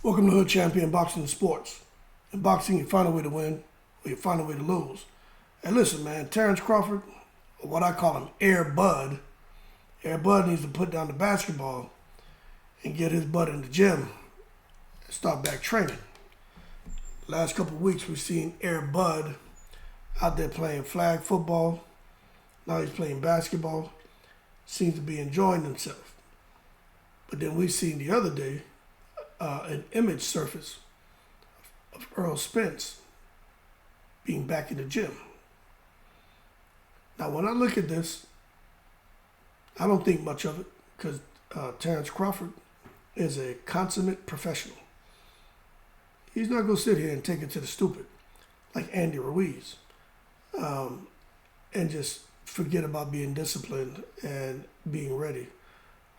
Welcome to Hood Champion Boxing and Sports. In boxing, you find a way to win, or you find a way to lose. And listen, man, Terence Crawford, or what I call him, Air Bud needs to put down the basketball and get his butt in the gym and start back training. Last couple of weeks, we've seen Air Bud out there playing flag football. Now he's playing basketball. Seems to be enjoying himself. But then we seen the other day an image surface of Earl Spence being back in the gym. Now, when I look at this, I don't think much of it because Terence Crawford is a consummate professional. He's not going to sit here and take it to the stupid like Andy Ruiz and just forget about being disciplined and being ready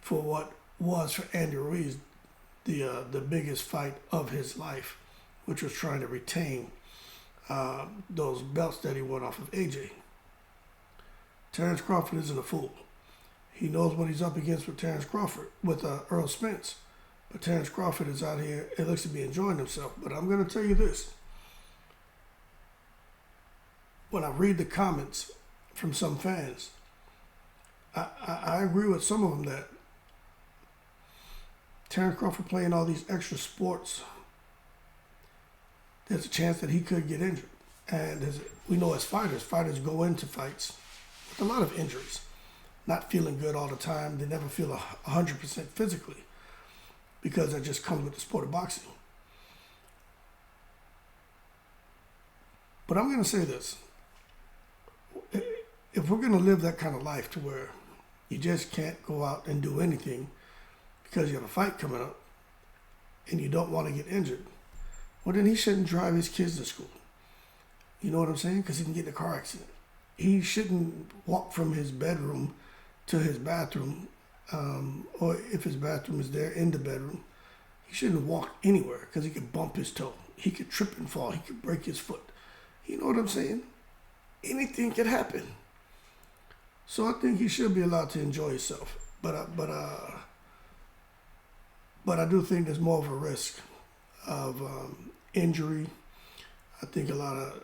for what was for Andy Ruiz the biggest fight of his life, which was trying to retain those belts that he won off of AJ. Terence Crawford isn't a fool. He knows what he's up against with Earl Spence. But Terence Crawford is out here, it looks to be enjoying himself. But I'm going to tell you this. When I read the comments from some fans, I agree with some of them that Terence Crawford playing all these extra sports, there's a chance that he could get injured. And we know as fighters go into fights with a lot of injuries, not feeling good all the time. They never feel 100% physically because that just comes with the sport of boxing. But I'm going to say this. If we're going to live that kind of life to where you just can't go out and do anything because you have a fight coming up and you don't want to get injured, well, then he shouldn't drive his kids to school. You know what I'm saying? Because he can get in a car accident. He shouldn't walk from his bedroom to his bathroom, or if his bathroom is there in the bedroom, he shouldn't walk anywhere because he could bump his toe. He could trip and fall. He could break his foot. You know what I'm saying? Anything could happen. So I think he should be allowed to enjoy himself. But I do think there's more of a risk of injury. I think a lot of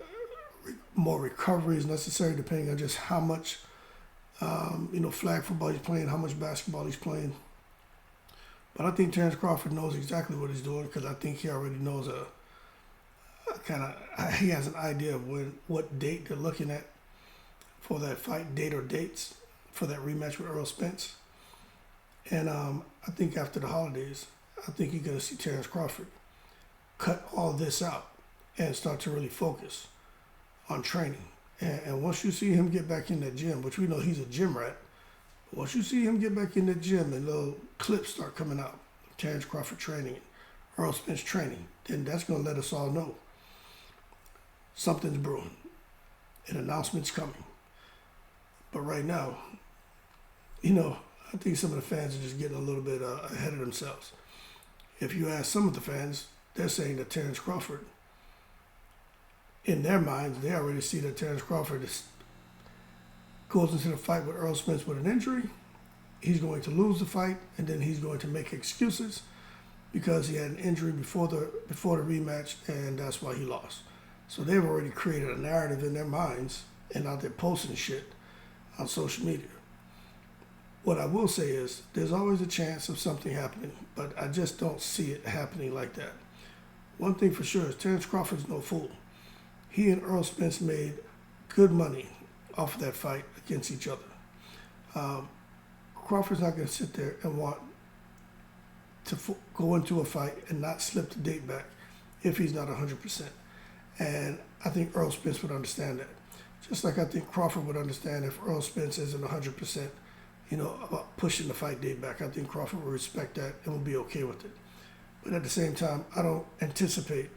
more recovery is necessary depending on just how much, flag football he's playing, how much basketball he's playing. But I think Terence Crawford knows exactly what he's doing because I think he already knows he has an idea of what date they're looking at for that fight, date or dates for that rematch with Earl Spence. And I think after the holidays, I think you're going to see Terence Crawford cut all this out and start to really focus on training. And once you see him get back in that gym, which we know he's a gym rat, once you see him get back in the gym and little clips start coming out, Terence Crawford training, Earl Spence training, then that's going to let us all know something's brewing. An announcement's coming. But right now, I think some of the fans are just getting a little bit ahead of themselves. If you ask some of the fans, they're saying that Terence Crawford, in their minds, they already see that Terence Crawford goes into the fight with Earl Spence with an injury. He's going to lose the fight, and then he's going to make excuses because he had an injury before the rematch, and that's why he lost. So they've already created a narrative in their minds, and out there posting shit on social media. What I will say is there's always a chance of something happening, but I just don't see it happening like that. One thing for sure is Terence Crawford's no fool. He and Earl Spence made good money off of that fight against each other. Crawford's not going to sit there and want to go into a fight and not slip the date back if he's not 100%. And I think Earl Spence would understand that. Just like I think Crawford would understand if Earl Spence isn't 100%, about pushing the fight date back. I think Crawford will respect that and will be okay with it. But at the same time, I don't anticipate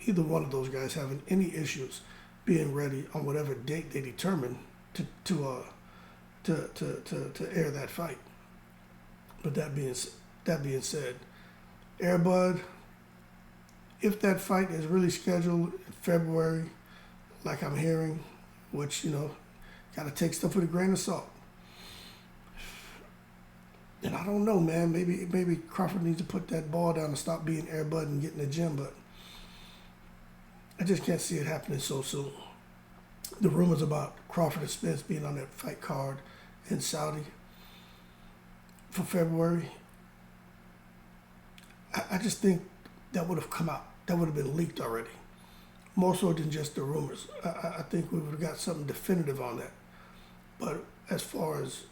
either one of those guys having any issues being ready on whatever date they determine to air that fight. But that being said, Air Bud, if that fight is really scheduled in February, like I'm hearing, which, got to take stuff with a grain of salt. And I don't know, man. Maybe Crawford needs to put that ball down and stop being Air Bud and get in the gym, but I just can't see it happening so soon. The rumors about Crawford and Spence being on that fight card in Saudi for February, I just think that would have come out. That would have been leaked already. More so than just the rumors. I think we would have got something definitive on that. But as far as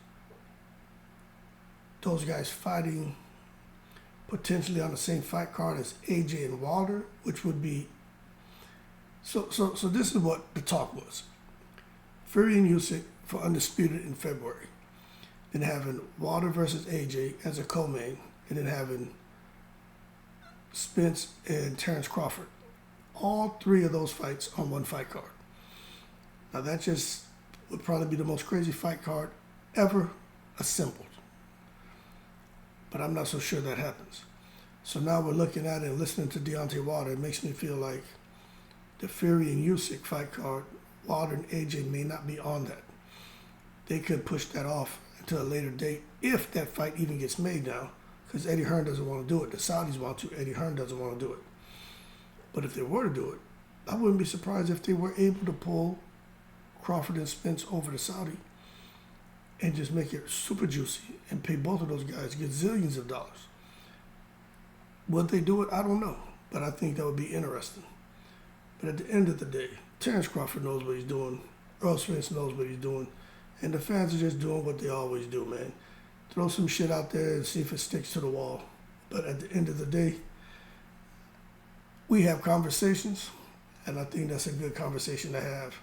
those guys fighting potentially on the same fight card as AJ and Wilder, which would be so this is what the talk was. Fury and Usyk for Undisputed in February. Then having Wilder versus AJ as a co-main, and then having Spence and Terence Crawford. All three of those fights on one fight card. Now that just would probably be the most crazy fight card ever assembled. But I'm not so sure that happens. So now we're looking at it and listening to Deontay Wilder. It makes me feel like the Fury and Usyk fight card, Wilder and AJ may not be on that. They could push that off until a later date if that fight even gets made now, because Eddie Hearn doesn't want to do it. The Saudis want to. Eddie Hearn doesn't want to do it. But if they were to do it, I wouldn't be surprised if they were able to pull Crawford and Spence over to Saudi and just make it super juicy and pay both of those guys gazillions of dollars. Would they do it? I don't know. But I think that would be interesting. But at the end of the day, Terence Crawford knows what he's doing. Earl Spence knows what he's doing. And the fans are just doing what they always do, man. Throw some shit out there and see if it sticks to the wall. But at the end of the day, we have conversations, and I think that's a good conversation to have,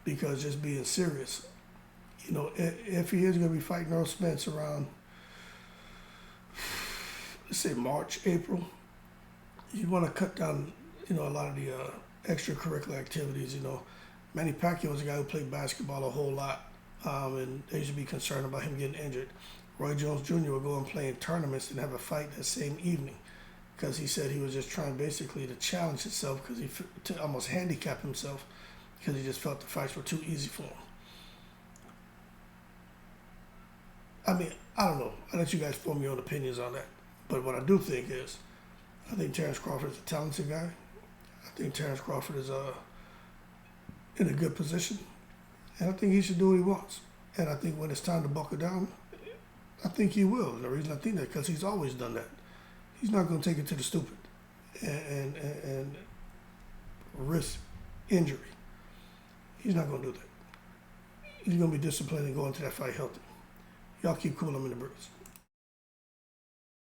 because just being serious, you know, if he is going to be fighting Earl Spence around, let's say March, April, you want to cut down, you know, a lot of the extracurricular activities. You know, Manny Pacquiao was a guy who played basketball a whole lot, and they should be concerned about him getting injured. Roy Jones Jr. would go and play in tournaments and have a fight that same evening, because he said he was just trying basically to challenge himself, because to almost handicap himself, because he just felt the fights were too easy for him. I mean, I don't know. I'll let you guys form your own opinions on that. But what I do think is, I think Terence Crawford is a talented guy. I think Terence Crawford is in a good position. And I think he should do what he wants. And I think when it's time to buckle down, I think he will. And the reason I think that, because he's always done that. He's not going to take it to the stupid and risk injury. He's not going to do that. He's going to be disciplined and go into that fight healthy. Y'all keep cool. I'm in the breeze.